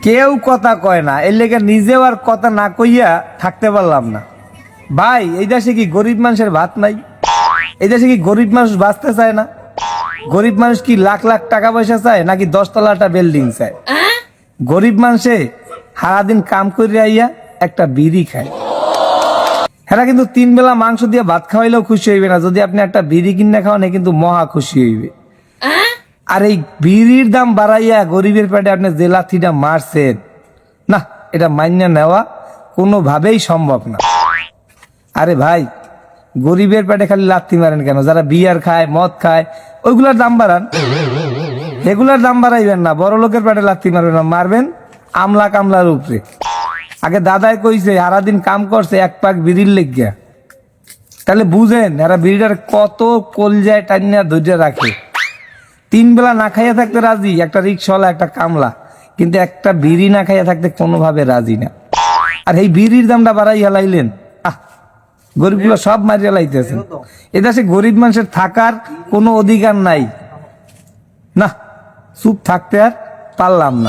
কেউ কথা কয় না, এর লেগে নিজেও আর কথা না কইয়া থাকতে পারলাম না। ভাই এই দেশে কি গরিব মানুষের ভাত নাই? এই দেশে কি গরিব মানুষ বাঁচতে চায় না? গরিব মানুষ কি লাখ লাখ টাকা পয়সা চায় নাকি 10 তলাটা বিল্ডিং চায়? গরিব মানুষে সারাদিন কাম করে আইয়া একটা বিড়ি খায়। এরা কিন্তু 3 বেলা মাংস দিয়ে ভাত খাওয়াইলেও খুশি হইবে না, যদি আপনি একটা বিড়ি কিনে খাওয়ান কিন্তু মহা খুশি হইবে। আর এই বিড়ির দাম বাড়াইয়া গরিবের পেটে আপনি যে লাথিটা মারছেন, না এটা মান্য নেওয়া কোনোভাবেই সম্ভব না। আরে ভাই, গরিবের পেটে খালি লাথি মারেন কেন? যারা বিয়ার খায়, মদ খায়, ওইগুলার দাম বাড়ান। এগুলার দাম বাড়াইবেন না, বড় লোকের পেটে লাথি মারবেন না, মারবেন আমলা কামলার উপরে। আগে দাদাই কইছে সারাদিন কাম করছে 1 পাক বিড়ির লেগিয়া, তাহলে বুঝেন এরা বিড়িটার কত কলজায় টানিয়া ধৈর্য রাখে। 3 বেলা না খাইয়া থাকতে রাজি একটা রিক্সাওয়ালা, একটা কামলা, কিন্তু একটা বিড়ি না খাইয়া থাকতে কোনোভাবে রাজি না। আর এই বিড়ির দামটা বাড়াইয়া লাইলেন, গরিবগুলো সব মারিয়া লাইতেছেন। এদেশে গরিব মানুষের থাকার কোনো অধিকার নাই। না, চুপ থাকতে আর পারলাম না।